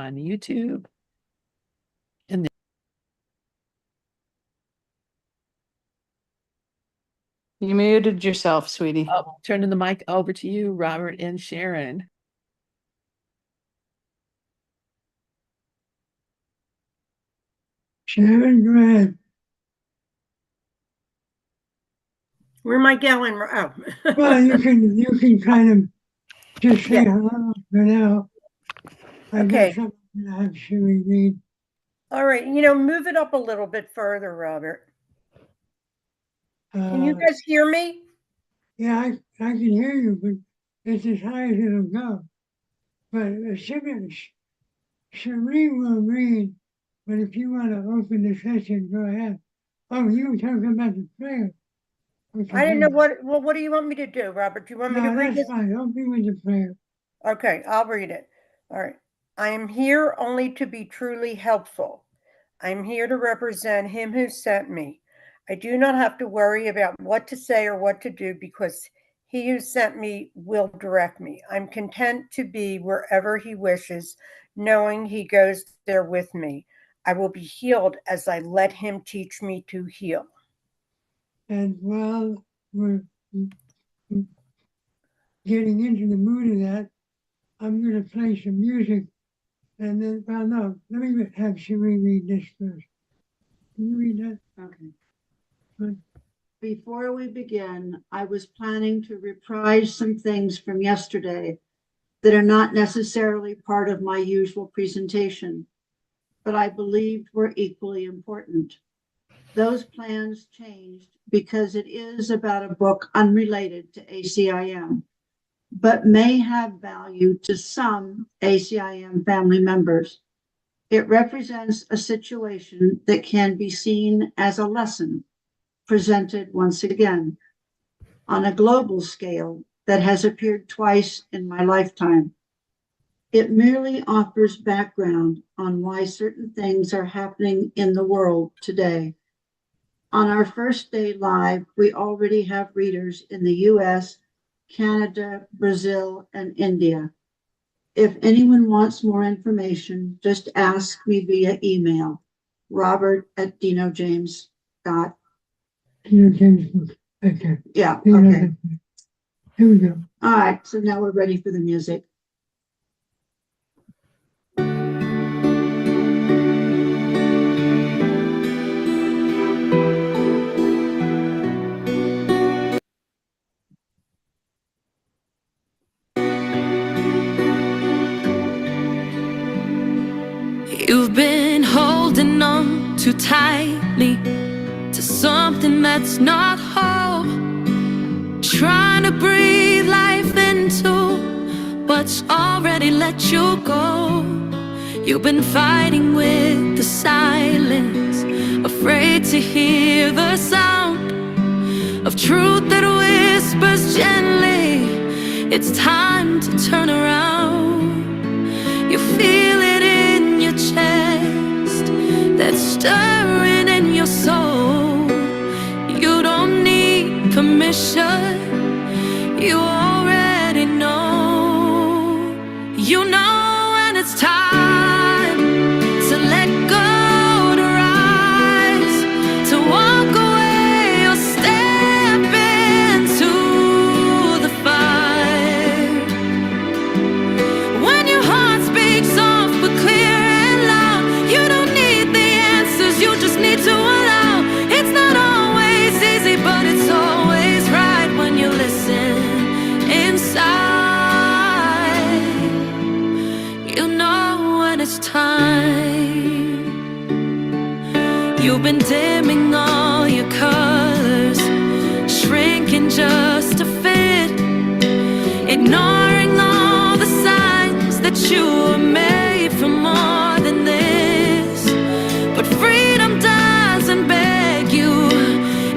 on YouTube. And then you muted yourself, sweetie. Turning the mic over to you, Robert and Sharon. Sharon, go ahead. Where am I going? Oh. Well, you can kind of just say hello for now. I Okay. guess I'm gonna have Sherry read. All right, move it up a little bit further, Robert. Can you guys hear me? Yeah, I can hear you, but it's as high as it'll go. But Sherry will read, but if you want to open the session, go ahead. Oh, you were talking about the prayer. I didn't know what do you want me to do, Robert? Do you want me to read this? That's fine. Open with the prayer. Okay, I'll read it. All right. I am here only to be truly helpful. I am here to represent him who sent me. I do not have to worry about what to say or what to do because he who sent me will direct me. I'm content to be wherever he wishes, knowing he goes there with me. I will be healed as I let him teach me to heal. And while we're getting into the mood of that, I'm going to play some music. And then, well, no, let me have Sherry read this first. Can you read that? Okay. Good. Before we begin, I was planning to reprise some things from yesterday that are not necessarily part of my usual presentation, but I believed were equally important. Those plans changed because it is about a book unrelated to ACIM, but may have value to some ACIM family members. It represents a situation that can be seen as a lesson presented once again on a global scale that has appeared twice in my lifetime. It merely offers background on why certain things are happening in the world today. On our first day live, we already have readers in the US, Canada, Brazil, and India. If anyone wants more information, just ask me via email, robert@dinojames.com. Okay. Yeah, okay. Here we go. All right, so now we're ready for the music. You've been holding on too tightly to something that's not whole, trying to breathe life into what's already let you go. You've been fighting with the silence, afraid to hear the sound of truth that whispers gently. It's time to turn around. You feel it in your chest, that's stirring in your soul. You don't need permission, you already know. You know when it's time to let go, to rise, to walk away or step into the fire. When your heart speaks soft but clear and loud, you don't need the answers, you just need to allow. It's not always easy, but it's always right when you listen inside. You know when it's time. You've been dimming all your colors, shrinking just to fit, ignoring all the signs that you were made for more than this. But freedom doesn't beg you,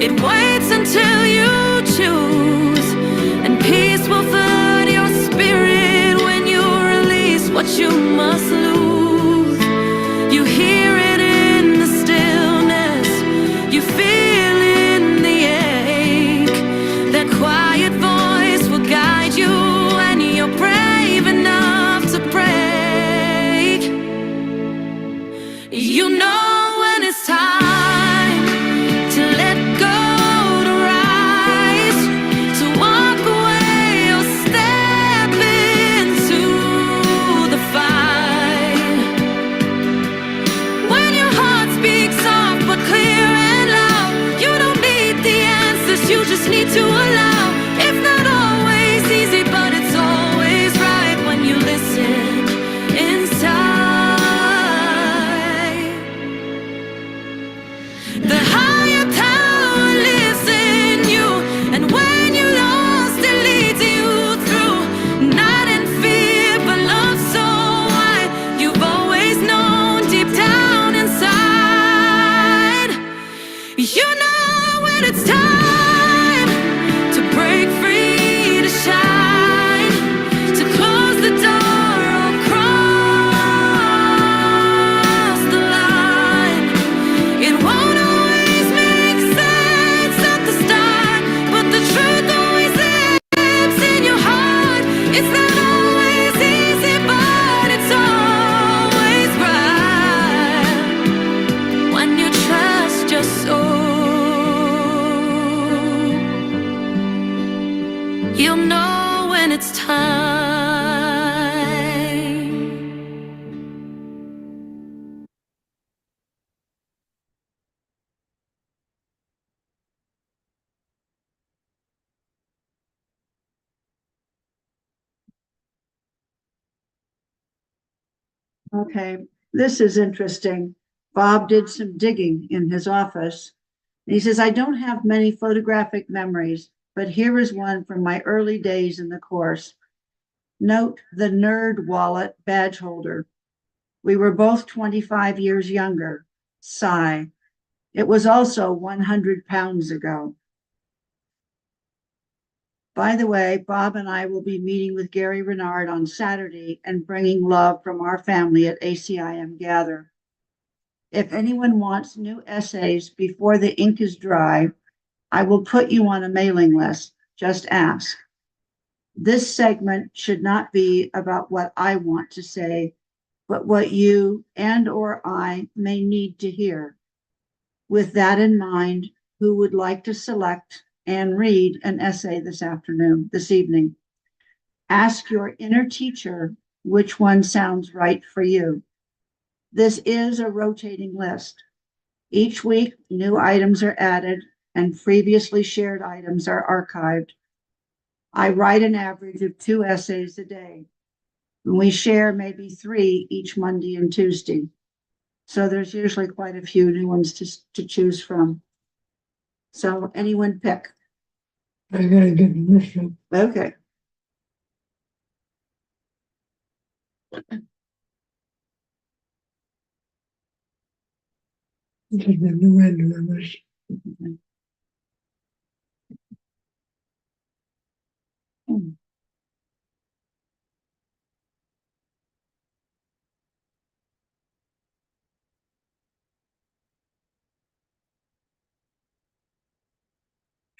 it waits until you choose. And peace will flood your spirit when you release what you must lose. You hear it in the stillness, you feel in the ache. That quiet voice will guide you, and you're brave enough to break. Okay, this is interesting. Bob did some digging in his office. He says, I don't have many photographic memories, but here is one from my early days in the course. Note the nerd wallet badge holder. We were both 25 years younger. Sigh. It was also 100 pounds ago. By the way, Bob and I will be meeting with Gary Renard on Saturday and bringing love from our family at ACIM Gather. If anyone wants new essays before the ink is dry, I will put you on a mailing list. Just ask. This segment should not be about what I want to say, but what you and or I may need to hear. With that in mind, who would like to select and read an essay this evening? Ask your inner teacher which one sounds right for you. This is a rotating list. Each week, new items are added and previously shared items are archived. I write an average of 2 essays a day. And we share maybe 3 each Monday and Tuesday. So there's usually quite a few new ones to choose from. So anyone pick. I gotta get this one. Okay. This is the new end of the list.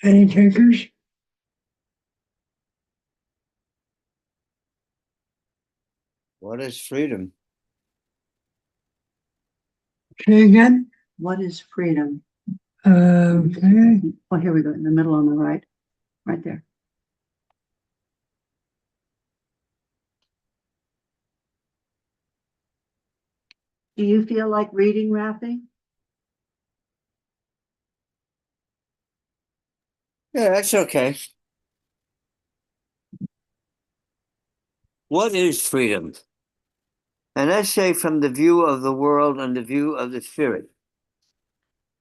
Any takers? What is freedom? Say again? What is freedom? Okay. Oh, here we go, in the middle on the right, right there. Do you feel like reading, Rafi? Yeah, that's okay. What is freedom? An essay from the view of the world and the view of the spirit.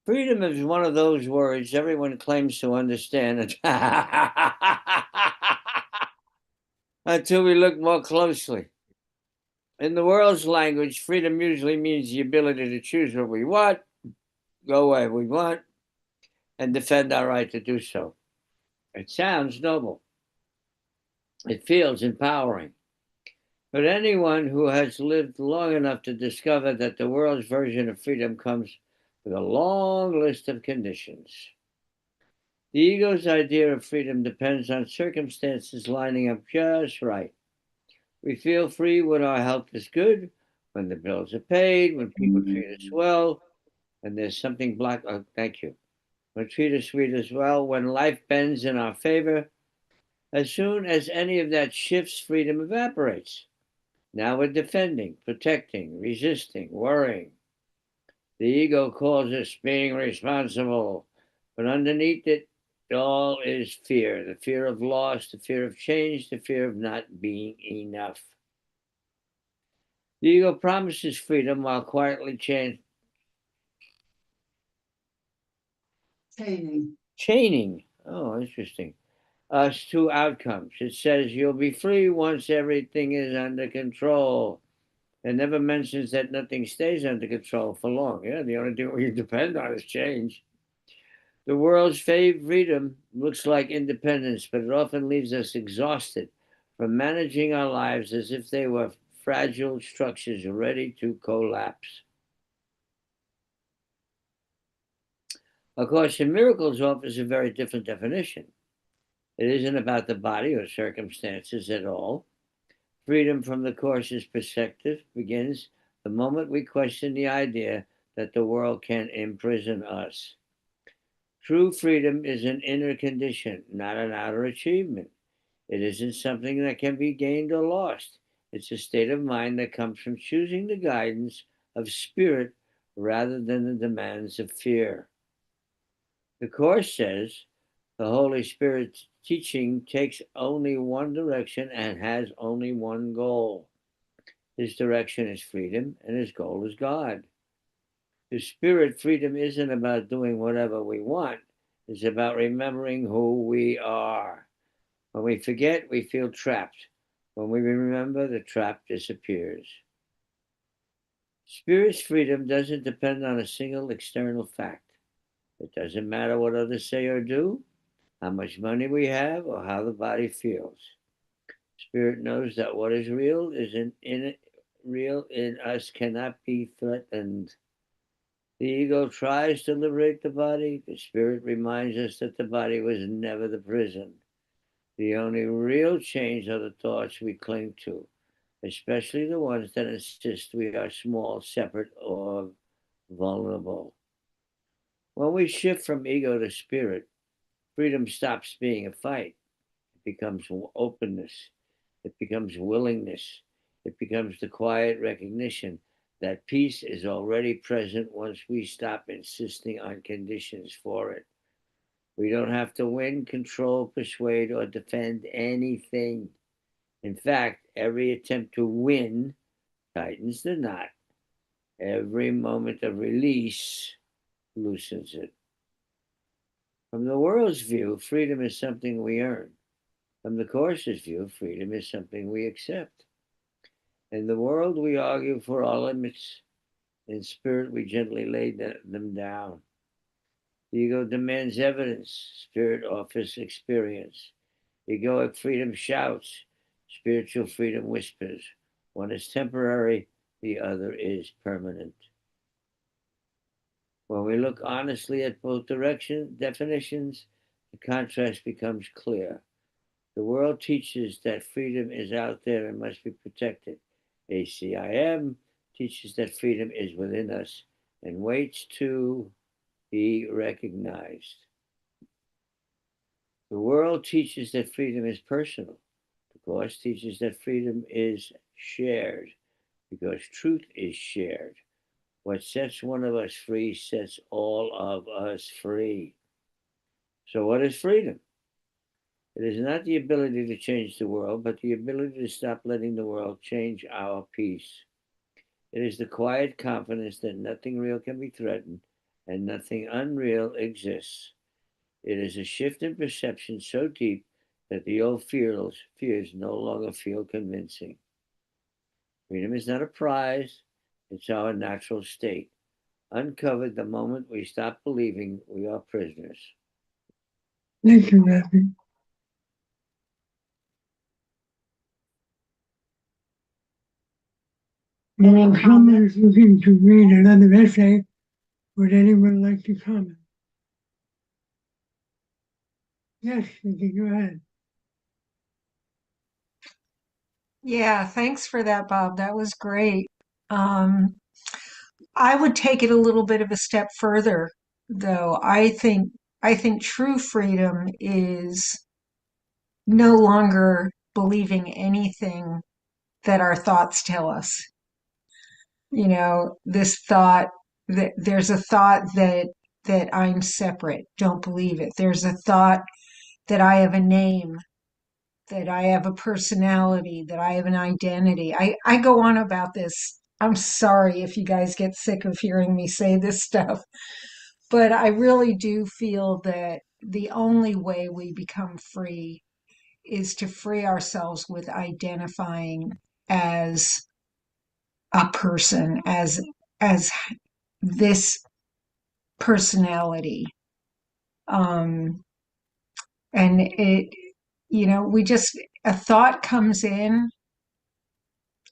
Freedom is one of those words everyone claims to understand until we look more closely. In the world's language, freedom usually means the ability to choose what we want, go where we want, and defend our right to do so. It sounds noble. It feels empowering. But anyone who has lived long enough to discover that the world's version of freedom comes with a long list of conditions. The ego's idea of freedom depends on circumstances lining up just right. We feel free when our health is good, when the bills are paid, when people treat us well, and there's something black. Oh, thank you. When treat us sweet as well, when life bends in our favor. As soon as any of that shifts, freedom evaporates. Now we're defending, protecting, resisting, worrying. The ego calls us being responsible, but underneath it all is fear, the fear of loss, the fear of change, the fear of not being enough. The ego promises freedom while quietly chaining. Oh, interesting. Us to outcomes. It says you'll be free once everything is under control. It never mentions that nothing stays under control for long. Yeah, the only thing we depend on is change. The world's freedom looks like independence, but it often leaves us exhausted from managing our lives as if they were fragile structures ready to collapse. A Course in Miracles offers a very different definition. It isn't about the body or circumstances at all. Freedom from the Course's perspective begins the moment we question the idea that the world can imprison us. True freedom is an inner condition, not an outer achievement. It isn't something that can be gained or lost. It's a state of mind that comes from choosing the guidance of spirit rather than the demands of fear. The Course says the Holy Spirit's teaching takes only one direction and has only one goal. His direction is freedom, and his goal is God. To spirit, freedom isn't about doing whatever we want. It's about remembering who we are. When we forget, we feel trapped. When we remember, the trap disappears. Spirit's freedom doesn't depend on a single external fact. It doesn't matter what others say or do, how much money we have, or how the body feels. Spirit knows that what is real real in us cannot be threatened. The ego tries to liberate the body. The spirit reminds us that the body was never the prison. The only real change are the thoughts we cling to, especially the ones that insist we are small, separate, or vulnerable. When we shift from ego to spirit, freedom stops being a fight. It becomes openness. It becomes willingness. It becomes the quiet recognition that peace is already present once we stop insisting on conditions for it. We don't have to win, control, persuade, or defend anything. In fact, every attempt to win tightens the knot. Every moment of release loosens it. From the world's view, freedom is something we earn. From the Course's view, freedom is something we accept. In the world, we argue for our limits. In spirit, we gently lay them down. The ego demands evidence. Spirit offers experience. Egoic freedom shouts. Spiritual freedom whispers. One is temporary, the other is permanent. When we look honestly at both definitions, the contrast becomes clear. The world teaches that freedom is out there and must be protected. ACIM teaches that freedom is within us and waits to be recognized. The world teaches that freedom is personal. The Course teaches that freedom is shared because truth is shared. What sets one of us free sets all of us free. So what is freedom? It is not the ability to change the world, but the ability to stop letting the world change our peace. It is the quiet confidence that nothing real can be threatened and nothing unreal exists. It is a shift in perception so deep that the old fears no longer feel convincing. Freedom is not a prize, it's our natural state, uncovered the moment we stop believing we are prisoners. Thank you, Matthew. Well, if someone is looking to read another essay, would anyone like to comment? Yes, Vicky, go ahead. Yeah, thanks for that, Bob. That was great. I would take it a little bit of a step further, though. I think true freedom is no longer believing anything that our thoughts tell us. You know, this thought that there's a thought that I'm separate. Don't believe it. There's a thought that I have a name, that I have a personality, that I have an identity. I go on about this. I'm sorry if you guys get sick of hearing me say this stuff, but I really do feel that the only way we become free is to free ourselves with identifying as a person, as this personality. And it, you know, a thought comes in.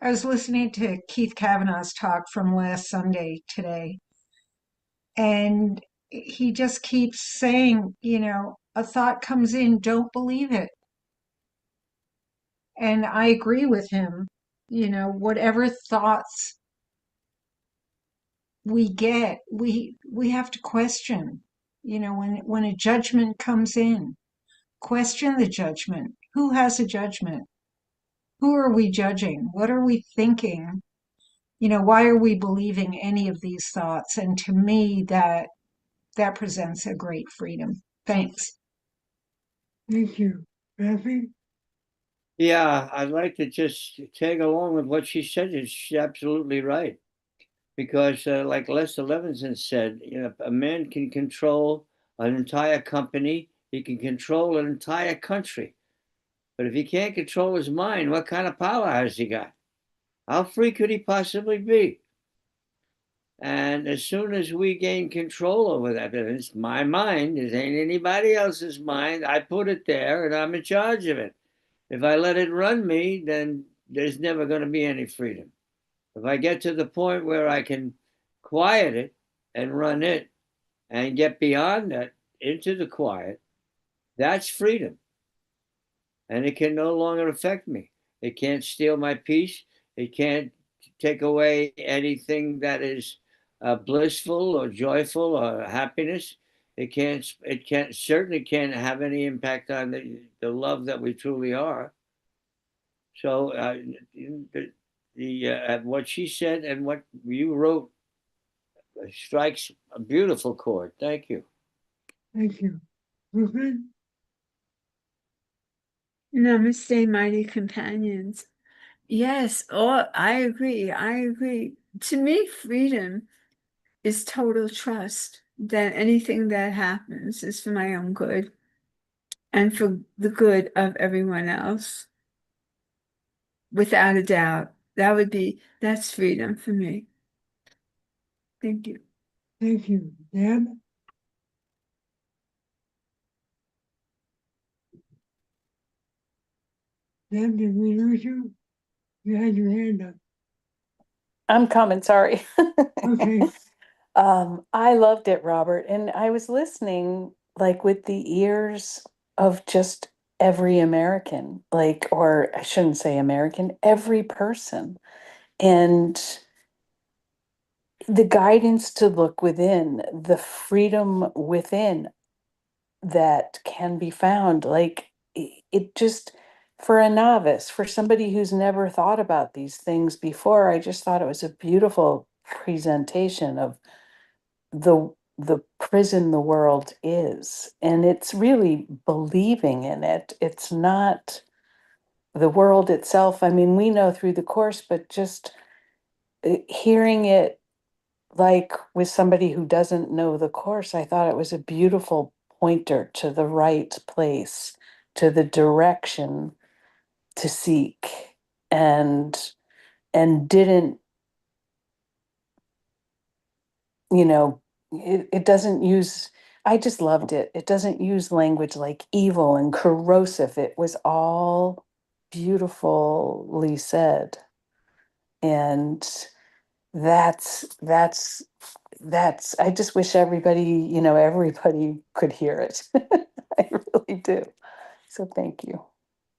I was listening to Keith Kavanaugh's talk from last Sunday today, and he just keeps saying, you know, a thought comes in, don't believe it. And I agree with him. You know, whatever thoughts we get, we have to question. You know, when a judgment comes in, question the judgment. Who has a judgment? Who are we judging? What are we thinking? You know, why are we believing any of these thoughts? And to me, that presents a great freedom. Thanks. Thank you. Matthew? Yeah, I'd like to just tag along with what she said. She's absolutely right. Because, like Lester Levinson said, a man can control an entire company, he can control an entire country. But if he can't control his mind, what kind of power has he got? How free could he possibly be? And as soon as we gain control over that, if it's my mind, it ain't anybody else's mind. I put it there and I'm in charge of it. If I let it run me, then there's never going to be any freedom. If I get to the point where I can quiet it and run it and get beyond that into the quiet, that's freedom. And it can no longer affect me. It can't steal my peace. It can't take away anything that is blissful or joyful or happiness. Certainly can't have any impact on the love that we truly are. So what she said and what you wrote strikes a beautiful chord. Thank you. Thank you. Brooklyn? Namaste, mighty companions. Yes, oh, I agree. I agree. To me, freedom is total trust that anything that happens is for my own good and for the good of everyone else. Without a doubt. That's freedom for me. Thank you. Thank you. Deb? Deb, did we lose you? You had your hand up. I'm coming, sorry. Okay. I loved it, Robert, and I was listening like with the ears of just every American, like, or I shouldn't say American, every person. And the guidance to look within, the freedom within that can be found, like it just, for a novice, for somebody who's never thought about these things before, I just thought it was a beautiful presentation of the prison the world is. And it's really believing in it. It's not the world itself. I mean, we know through the course, but just hearing it like with somebody who doesn't know the course, I thought it was a beautiful pointer to the right place, to the direction to seek, and didn't, you know, it doesn't use, I just loved it. It doesn't use language like evil and corrosive. It was all beautifully said. And that's I just wish everybody, everybody could hear it. I really do. So thank you.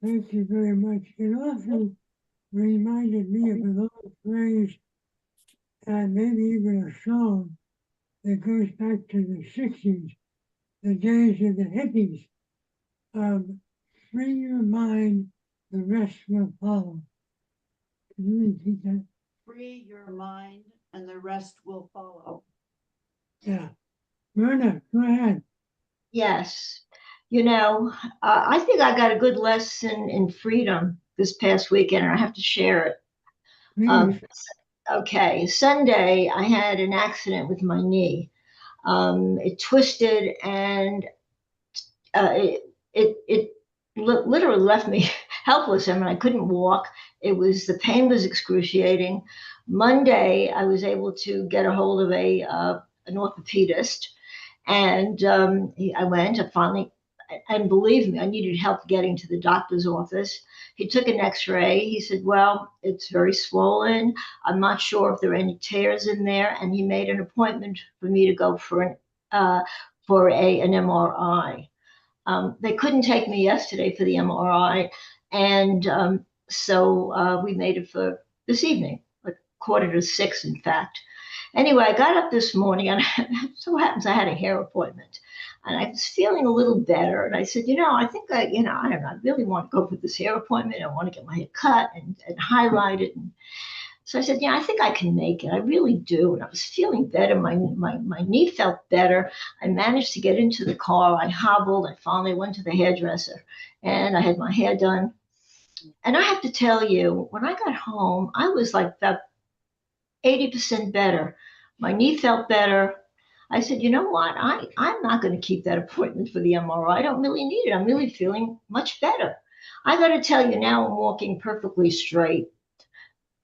Thank you very much. It also reminded me of an old phrase and maybe even a song that goes back to the 60s, the days of the hippies. Free your mind, the rest will follow. Can you repeat that? Free your mind and the rest will follow. Yeah. Myrna, go ahead. Yes. I think I got a good lesson in freedom this past weekend, and I have to share it. Please. Okay. Sunday, I had an accident with my knee. It twisted and it literally left me helpless. I mean, I couldn't walk. The pain was excruciating. Monday, I was able to get a hold of an orthopedist. And I went, and believe me, I needed help getting to the doctor's office. He took an x-ray. He said, well, it's very swollen. I'm not sure if there are any tears in there. And he made an appointment for me to go for an MRI. They couldn't take me yesterday for the MRI. And so we made it for this evening, like 5:45, in fact. Anyway, I got up this morning and it so happens I had a hair appointment and I was feeling a little better. And I said, I think I don't know, I really want to go for this hair appointment. I want to get my hair cut and highlighted. And so I said, I think I can make it. I really do. And I was feeling better. My knee felt better. I managed to get into the car. I hobbled. I finally went to the hairdresser and I had my hair done. And I have to tell you, when I got home, I was like about 80% better. My knee felt better. I said, you know what? I'm not going to keep that appointment for the MRI. I don't really need it. I'm really feeling much better. I got to tell you, now I'm walking perfectly straight.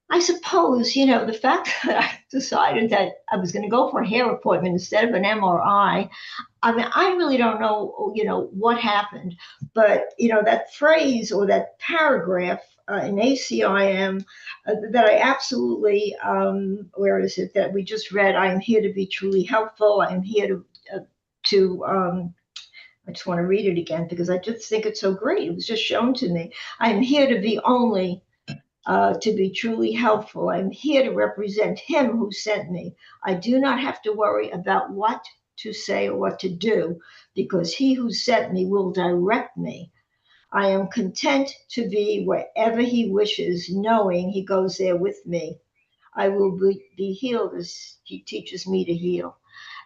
I suppose, the fact that I decided that I was going to go for a hair appointment instead of an MRI, I mean, I really don't know, what happened, but that phrase or that paragraph in ACIM that I absolutely, where is it that we just read? I am here to be truly helpful. I am here to. I just want to read it again because I just think it's so great. It was just shown to me. I am here to be only. To be truly helpful. I'm here to represent him who sent me. I do not have to worry about what to say or what to do because he who sent me will direct me. I am content to be wherever he wishes, knowing he goes there with me. I will be healed as he teaches me to heal.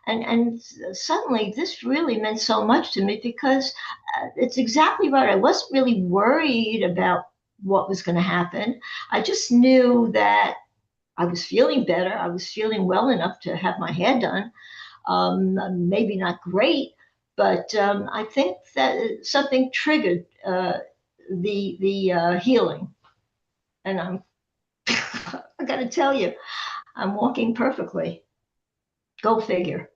And suddenly this really meant so much to me because it's exactly right. I wasn't really worried about what was going to happen. I just knew that I was feeling better. I was feeling well enough to have my hair done. Maybe not great, but I think that something triggered the healing. And I got to tell you, I'm walking perfectly. Go figure.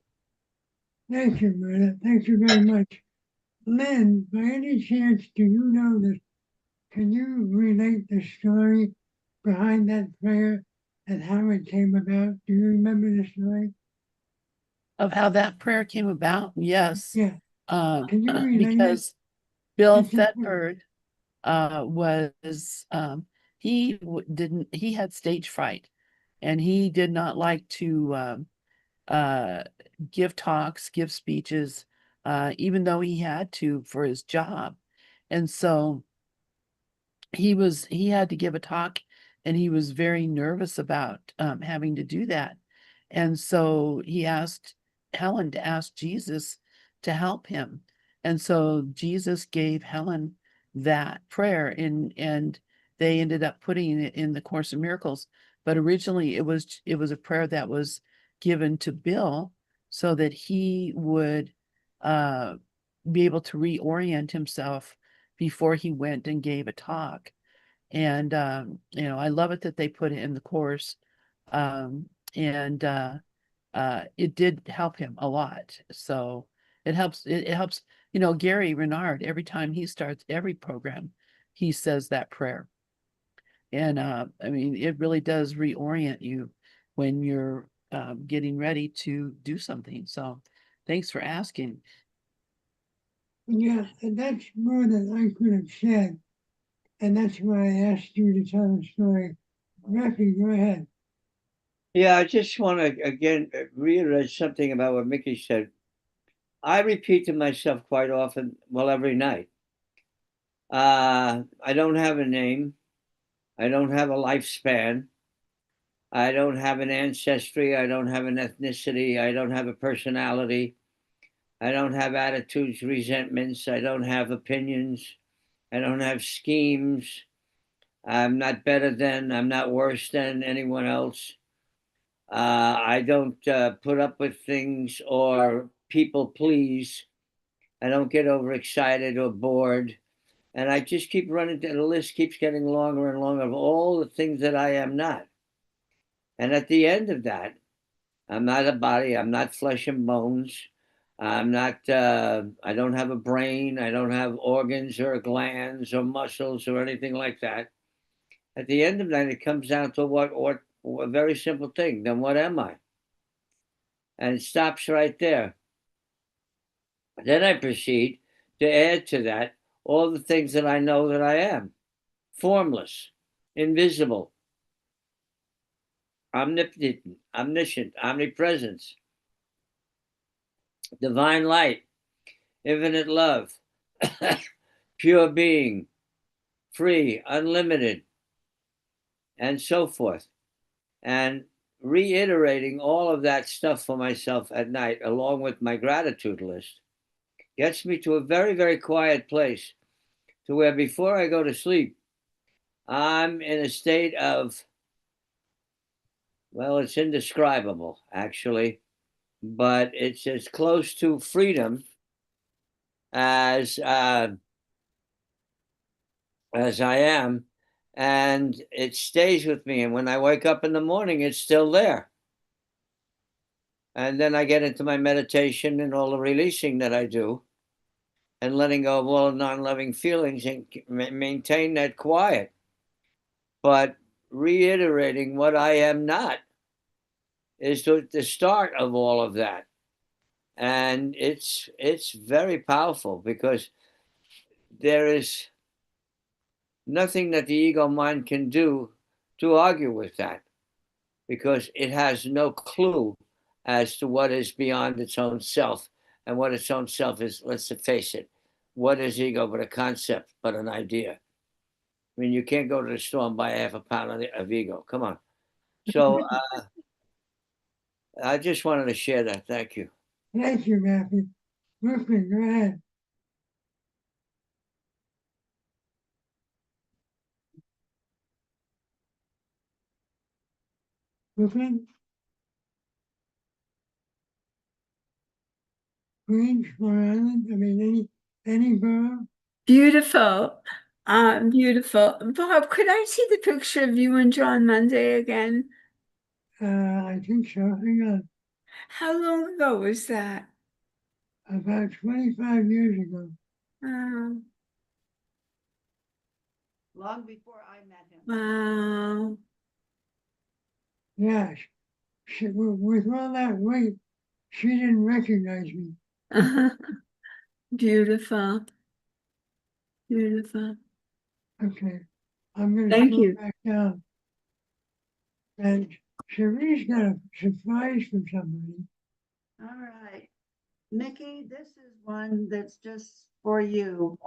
Thank you, Marta. Thank you very much. Lynn, by any chance, do you know this? Can you relate the story behind that prayer and how it came about? Do you remember the story? Of how that prayer came about? Yes. Yeah. Can you relate it? Because Bill It's important. Thetford was he had stage fright, and he did not like to give talks, give speeches, even though he had to for his job. And so he had to give a talk, and he was very nervous about having to do that. And so he asked Helen to ask Jesus to help him. And so Jesus gave Helen that prayer, and they ended up putting it in the Course of Miracles. But originally it was a prayer that was given to Bill so that he would be able to reorient himself before he went and gave a talk. And I love it that they put it in the course. And it did help him a lot. So it helps, Gary Renard, every time he starts every program, he says that prayer. And I mean, it really does reorient you when you're getting ready to do something. So thanks for asking. Yeah, and that's more than I could have said. And that's why I asked you to tell the story. Rafi, go ahead. Yeah, I just want to again reiterate something about what Mickey said. I repeat to myself quite often, well, every night. I don't have a name. I don't have a lifespan. I don't have an ancestry. I don't have an ethnicity. I don't have a personality. I don't have attitudes, resentments. I don't have opinions. I don't have schemes. I'm not better than, I'm not worse than anyone else. I don't put up with things or people please. I don't get overexcited or bored. And I just keep running, the list keeps getting longer and longer of all the things that I am not. And at the end of that, I'm not a body, I'm not flesh and bones. I'm not, I don't have a brain, I don't have organs or glands or muscles or anything like that. At the end of that, it comes down to what a very simple thing. Then what am I? And it stops right there. Then I proceed to add to that all the things that I know that I am: formless, invisible, omnipotent, omniscient, omnipresence, divine light, infinite love, pure being, free, unlimited, and so forth. And reiterating all of that stuff for myself at night, along with my gratitude list, gets me to a very, very quiet place to where before I go to sleep, I'm in a state of, well, it's indescribable, actually, but it's as close to freedom as I am, and it stays with me. And when I wake up in the morning, it's still there. And then I get into my meditation and all the releasing that I do, and letting go of all non-loving feelings and maintain that quiet. But reiterating what I am not is the start of all of that. And it's very powerful, because there is nothing that the ego mind can do to argue with that, because it has no clue as to what is beyond its own self. And what its own self is, let's face it, what is ego but a concept, but an idea? I mean, you can't go to the store and buy half a pound of ego. Come on. So I just wanted to share that. Thank you. Thank you, Matthew. Brooklyn, go ahead. Brooklyn? Queens, Long Island? I mean, any borough? Beautiful. Beautiful. Bob, could I see the picture of you and John Monday again? I think so. Hang on. How long ago was that? About 25 years ago. Um, Long before I met him. wow. Yes. With all that weight, she didn't recognize me. Beautiful. Beautiful. Okay. I'm going to Thank scroll you. back down. And Cherie's got a surprise from somebody. All right. Nikki, this is one that's just for you.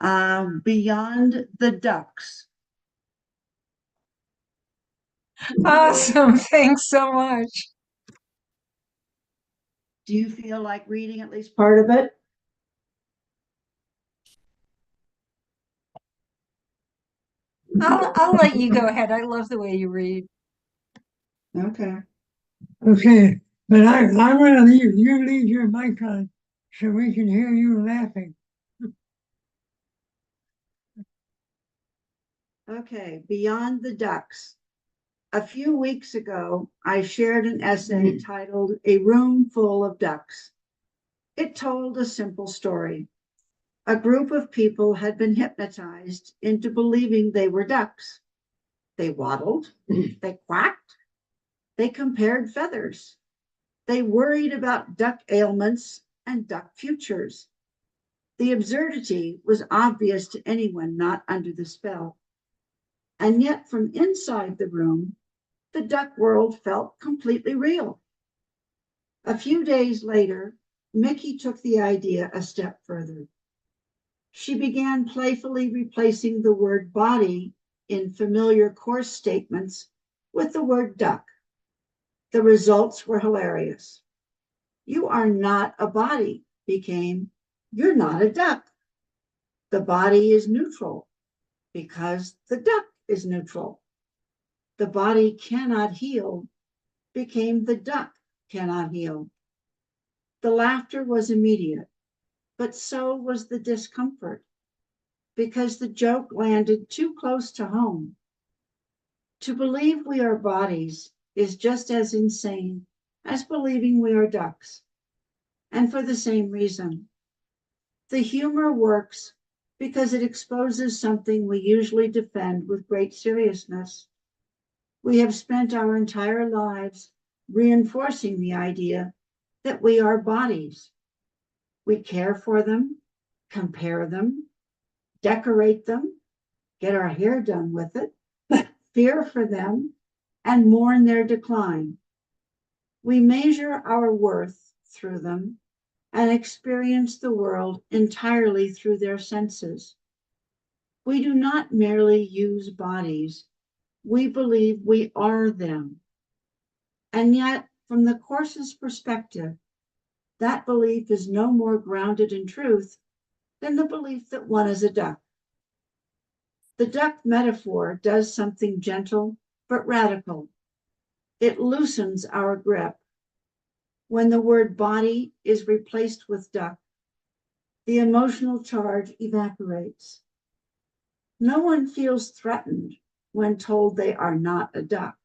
Beyond the Ducks. Awesome. Thanks so much. Do you feel like reading at least part of it? I'll let you go ahead. I love the way you read. Okay. Okay. But I'm going to leave. You leave your mic on so we can hear you laughing. Okay. Beyond the Ducks. A few weeks ago, I shared an essay titled A Room Full of Ducks. It told a simple story. A group of people had been hypnotized into believing they were ducks. They waddled, they quacked, they compared feathers. They worried about duck ailments and duck futures. The absurdity was obvious to anyone not under the spell. And yet, from inside the room, the duck world felt completely real. A few days later, Mickey took the idea a step further. She began playfully replacing the word body in familiar course statements with the word duck. The results were hilarious. You are not a body became, you're not a duck. The body is neutral because the duck is neutral. The body cannot heal became the duck cannot heal. The laughter was immediate, but so was the discomfort because the joke landed too close to home. To believe we are bodies is just as insane as believing we are ducks, and for the same reason. The humor works because it exposes something we usually defend with great seriousness. We have spent our entire lives reinforcing the idea that we are bodies. We care for them, compare them, decorate them, get our hair done with it, fear for them, and mourn their decline. We measure our worth through them and experience the world entirely through their senses. We do not merely use bodies, we believe we are them. And yet, from the Course's perspective, that belief is no more grounded in truth than the belief that one is a duck. The duck metaphor does something gentle but radical. It loosens our grip. When the word body is replaced with duck, the emotional charge evaporates. No one feels threatened when told they are not a duck.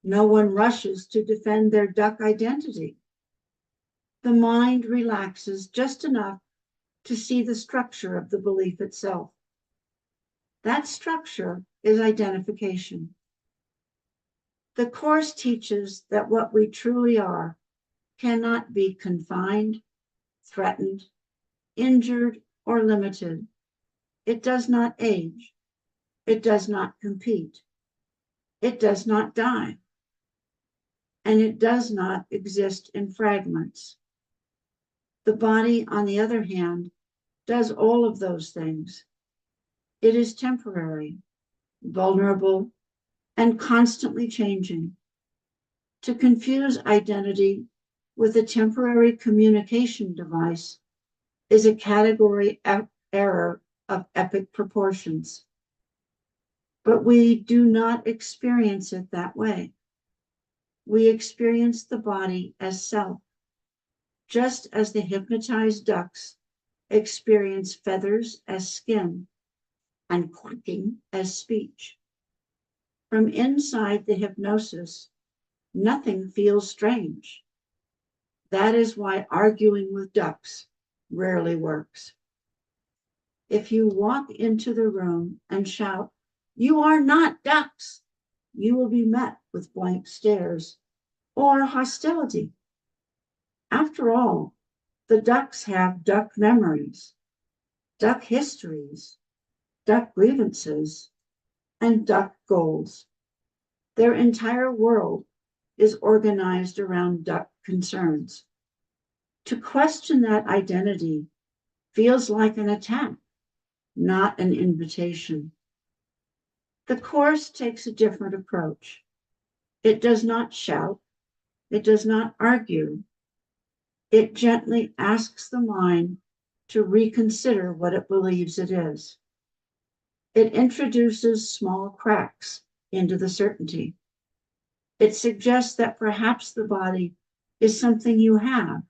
No one rushes to defend their duck identity. The mind relaxes just enough to see the structure of the belief itself. That structure is identification. The Course teaches that what we truly are cannot be confined, threatened, injured, or limited. It does not age. It does not compete. It does not die. And it does not exist in fragments. The body, on the other hand, does all of those things. It is temporary, vulnerable, and constantly changing. To confuse identity with a temporary communication device is a category error of epic proportions. But we do not experience it that way. We experience the body as self, just as the hypnotized ducks experience feathers as skin and quacking as speech. From inside the hypnosis, nothing feels strange. That is why arguing with ducks rarely works. If you walk into the room and shout, "You are not ducks," you will be met with blank stares or hostility. After all, the ducks have duck memories, duck histories, duck grievances, and duck goals. Their entire world is organized around duck concerns. To question that identity feels like an attack, not an invitation. The Course takes a different approach. It does not shout. It does not argue. It gently asks the mind to reconsider what it believes it is. It introduces small cracks into the certainty. It suggests that perhaps the body is something you have,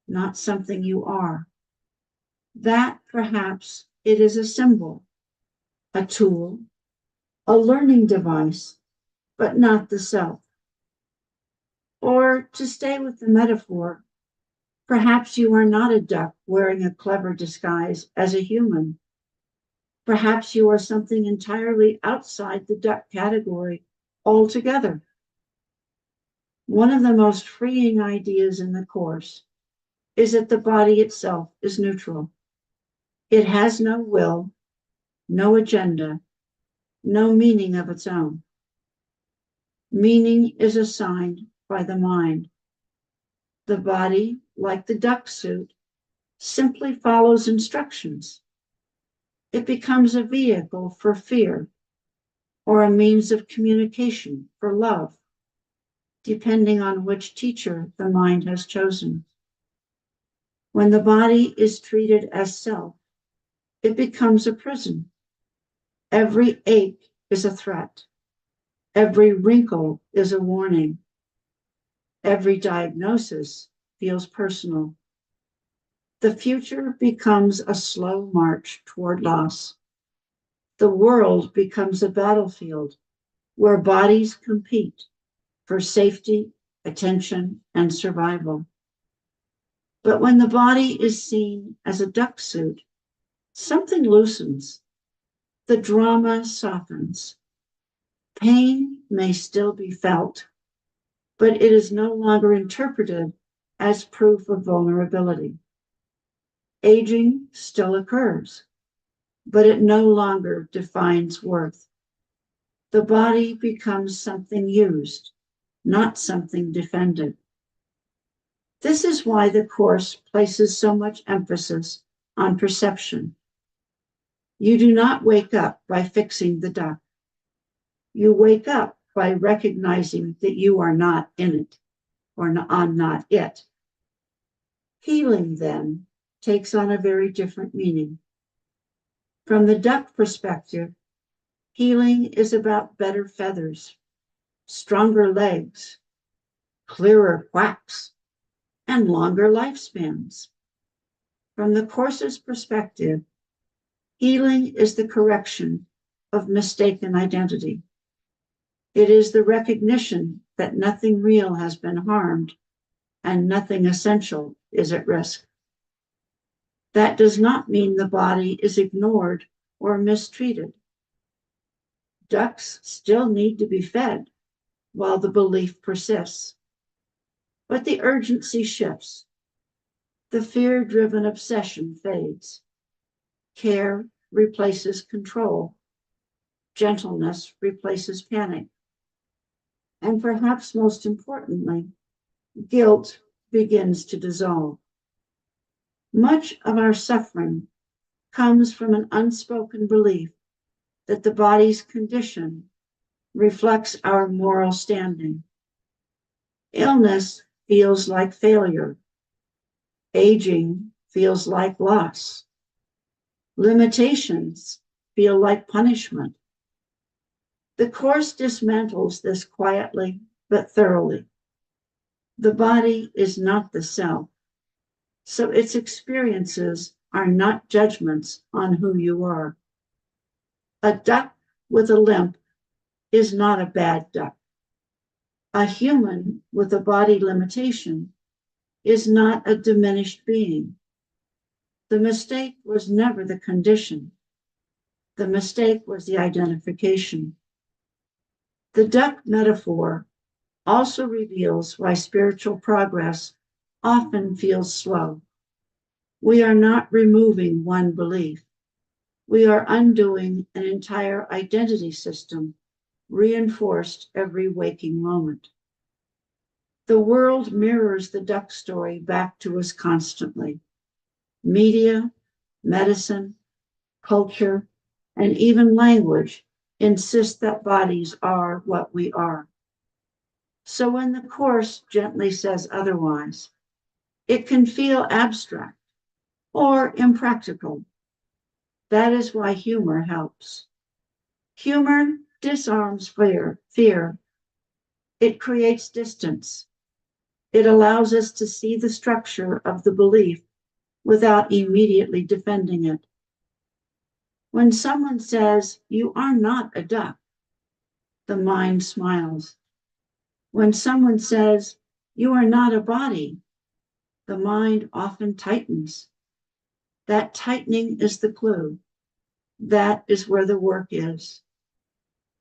not something you are. That perhaps it is a symbol, a tool, a learning device, but not the self. Or to stay with the metaphor, perhaps you are not a duck wearing a clever disguise as a human. Perhaps you are something entirely outside the duck category altogether. One of the most freeing ideas in the Course is that the body itself is neutral. It has no will, no agenda, no meaning of its own. Meaning is assigned by the mind. The body, like the duck suit, simply follows instructions. It becomes a vehicle for fear or a means of communication for love, depending on which teacher the mind has chosen. When the body is treated as self, it becomes a prison. Every ache is a threat. Every wrinkle is a warning. Every diagnosis feels personal. The future becomes a slow march toward loss. The world becomes a battlefield where bodies compete for safety, attention, and survival. But when the body is seen as a duck suit, something loosens. The drama softens. Pain may still be felt, but it is no longer interpreted as proof of vulnerability. Aging still occurs, but it no longer defines worth. The body becomes something used, not something defended. This is why the Course places so much emphasis on perception. You do not wake up by fixing the duck. You wake up by recognizing that you are not in it or not it. Healing then takes on a very different meaning. From the duck perspective, healing is about better feathers, stronger legs, clearer quacks, and longer lifespans. From the course's perspective, healing is the correction of mistaken identity. It is the recognition that nothing real has been harmed and nothing essential is at risk. That does not mean the body is ignored or mistreated. Ducks still need to be fed while the belief persists. But the urgency shifts. The fear-driven obsession fades. Care replaces control. Gentleness replaces panic. And perhaps most importantly, guilt begins to dissolve. Much of our suffering comes from an unspoken belief that the body's condition reflects our moral standing. Illness feels like failure. Aging feels like loss. Limitations feel like punishment. The Course dismantles this quietly but thoroughly. The body is not the self, so its experiences are not judgments on who you are. A duck with a limp is not a bad duck. A human with a body limitation is not a diminished being. The mistake was never the condition. The mistake was the identification. The duck metaphor also reveals why spiritual progress often feels slow. We are not removing one belief. We are undoing an entire identity system reinforced every waking moment. The world mirrors the duck story back to us constantly. Media, medicine, culture, and even language insist that bodies are what we are. So when the Course gently says otherwise, it can feel abstract or impractical. That is why humor helps. Humor disarms fear. It creates distance. It allows us to see the structure of the belief without immediately defending it. When someone says, "You are not a duck," the mind smiles. When someone says, "You are not a body," the mind often tightens. That tightening is the clue. That is where the work is.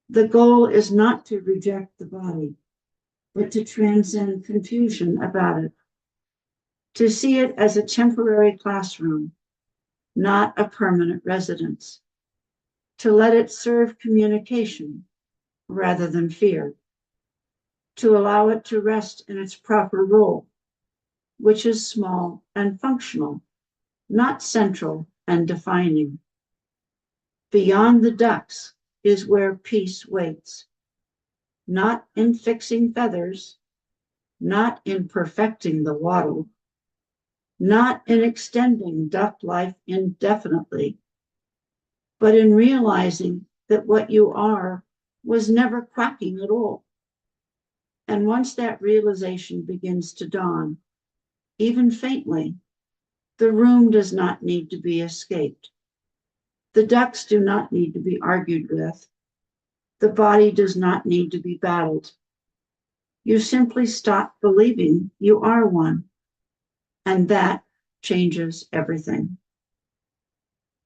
The goal is not to reject the body, but to transcend confusion about it, to see it as a temporary classroom, not a permanent residence, to let it serve communication rather than fear, to allow it to rest in its proper role, which is small and functional, not central and defining. Beyond the ducks is where peace waits, not in fixing feathers, not in perfecting the waddle, not in extending duck life indefinitely, but in realizing that what you are was never quacking at all. And once that realization begins to dawn, even faintly, the room does not need to be escaped. The ducks do not need to be argued with. The body does not need to be battled. You simply stop believing you are one, and that changes everything.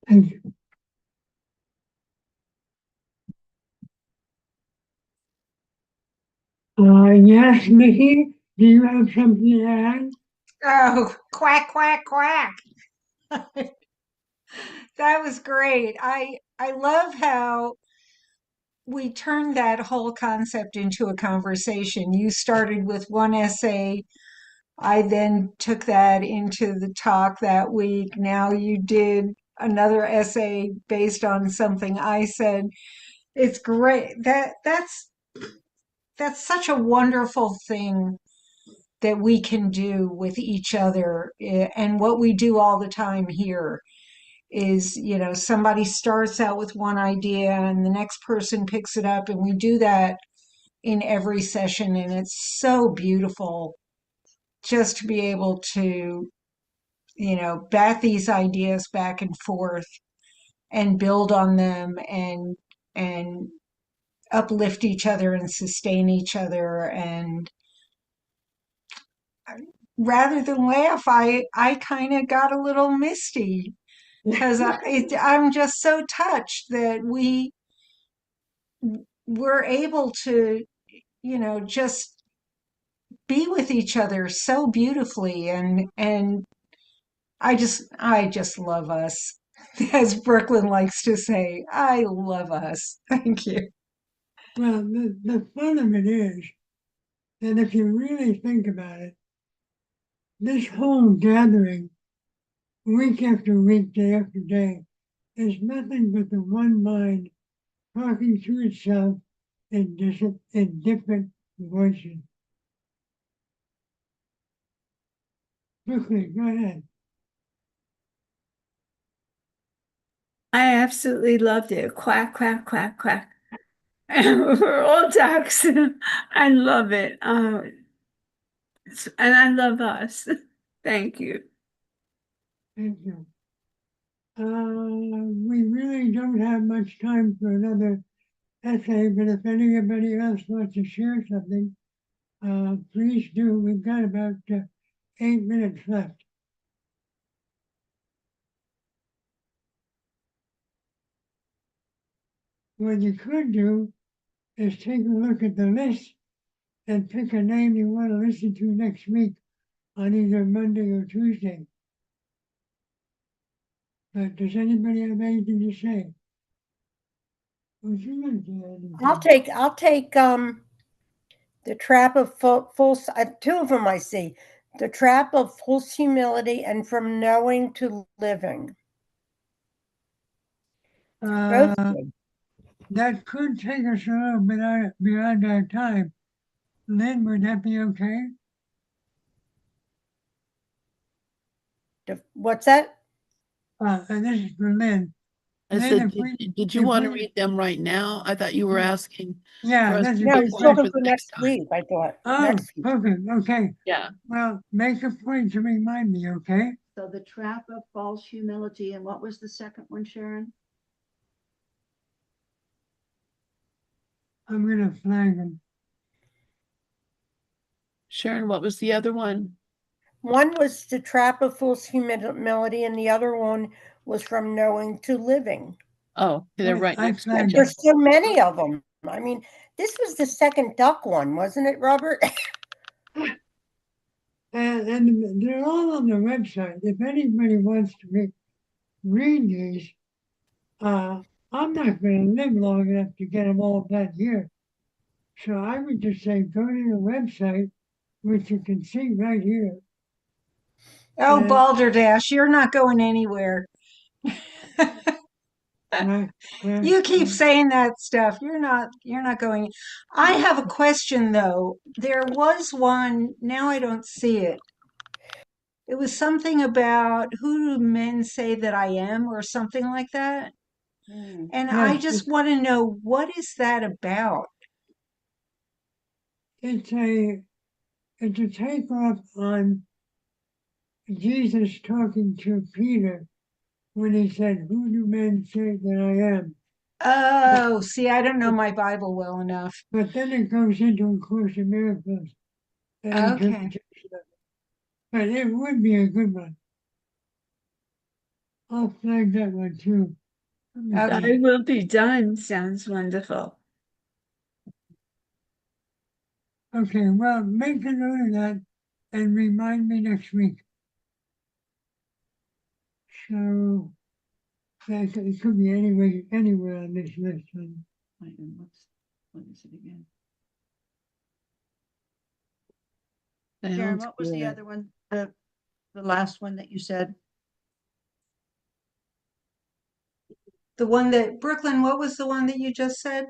Thank you. Yes, Mickey, do you have something to add? Oh, quack, quack, quack. That was great. I love how we turned that whole concept into a conversation. You started with one essay. I then took that into the talk that week. Now you did another essay based on something I said. It's great. That's such a wonderful thing that we can do with each other, and what we do all the time here. is, you know, somebody starts out with one idea and the next person picks it up, and we do that in every session, and it's so beautiful just to be able to, you know, bat these ideas back and forth and build on them and uplift each other and sustain each other. And rather than laugh, I kind of got a little misty because I'm just so touched that we're able to, you know, just be with each other so beautifully. And I just love us. As Brooklyn likes to say, I love us. Thank you. Well, the fun of it is that if you really think about it, this whole gathering, week after week, day after day, is nothing but the one mind talking to itself in different voices. Brooklyn, go ahead. I absolutely loved it. Quack, quack, quack, quack. We're all ducks. I love it. And I love us. Thank you. Thank you. We really don't have much time for another essay, but if anybody else wants to share something, please do. We've got about 8 minutes left. What you could do is take a look at the list and pick a name you want to listen to next week on either Monday or Tuesday. But does anybody have anything to say? Would you like to add anything? I'll take the trap of two of them I see. The trap of false humility and from knowing to living. Both good. That could take us a little bit beyond our time. Lynn, would that be okay? What's that? And this is for Lynn. I Lynn, said, if we, did you if want to we- read them right now? I thought you were asking Yeah, for us that's to a No, good pick he's one talking for for the next next time. week, I thought. Oh, Next week. perfect. Okay. Yeah. Well, make a point to remind me, okay? So the trap of false humility, and what was the second one, Sharon? I'm gonna flag them. Sharon, what was the other one? One was the trap of false humility, and the other one was from knowing to living. Oh, they're Wait, right I next to flagged each them. other. There's so many of them. I mean, this was the second duck one, wasn't it, Robert? And they're all on the website. If anybody wants to read these, I'm not gonna live long enough to get them all done here. So I would just say, go to the website, which you can see right here. Oh, And Balderdash, you're not going anywhere. You keep saying that stuff. You're not going. I have a question though. There was one, now I don't see it. It was something about who do men say that I am or something like that. And I Yes, just want to know, what is that about? it's a takeoff on Jesus talking to Peter when he said, "Who do men say that I am?" Oh, see, I don't know my Bible well enough. But then it goes into A Course in Miracles and Okay. interpretation of it. But it would be a good one. I'll flag that one too. Okay. I will be done. Sounds wonderful. Okay, well, make a note of that and remind me next week. So it could be anywhere on this list. Wait, and what is it again? Sharon, Sounds what was the good. other one? The last one that you said? The one that, Brooklyn, what was the one that you just said?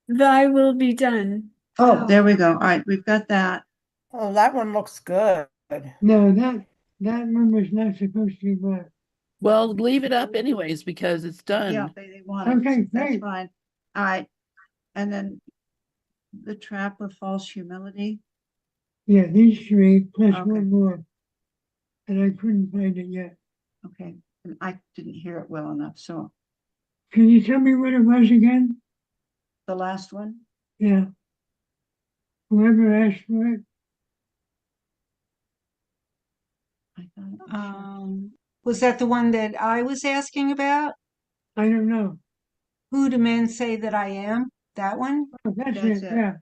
Thy will be done. Oh, there we go. All right, we've got that. Oh, that one looks good. No, that one was not supposed to be marked. Well, leave it up anyways because it's Yeah, done. they want it. Okay, That's great. fine. All right. And then the trap of false humility. Yeah, these three plus Okay. one more. And I couldn't find it yet. Okay. And I didn't hear it well enough. So Can you tell me what it was again? the last one, Yeah. Whoever asked for it, I thought it was Sharon. Was that the one that I was asking about? I don't know. Who do men say that I am? That one? Oh, that's That's it, it. yeah.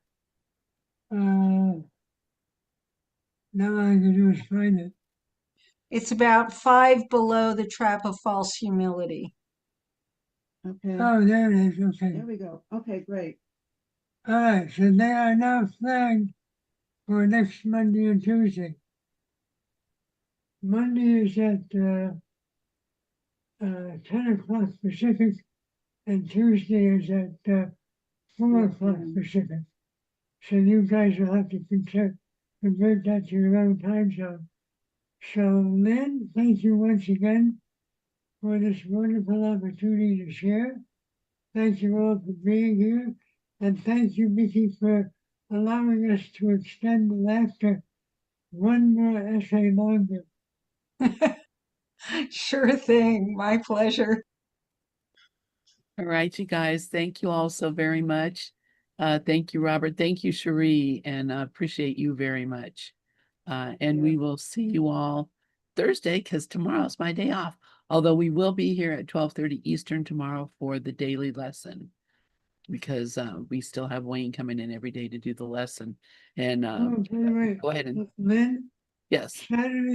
Now all I can do is find it. It's about 5 below the trap of false humility. Okay. Oh, there it is, okay. There we go. Okay, great. All right, so they are now flagged for next Monday and Tuesday. Monday is at 10 o'clock Pacific, and Tuesday is at 4 o'clock p.m. Pacific. So you guys will have to convert that to your own time zone. So Lynn, thank you once again for this wonderful opportunity to share. Thank you all for being here. And thank you, Mickey, for allowing us to extend the laughter one more essay longer. Sure thing. My pleasure. All right, you guys. Thank you all so very much. Thank you, Robert. Thank you, Cherie, and appreciate you very much. And we will see you all Thursday because tomorrow's my day off. Although we will be here at 12:30 Eastern tomorrow for the daily lesson because we still have Wayne coming in every day to do the lesson. And Oh, by the way, go ahead and Lynn, yes. Saturday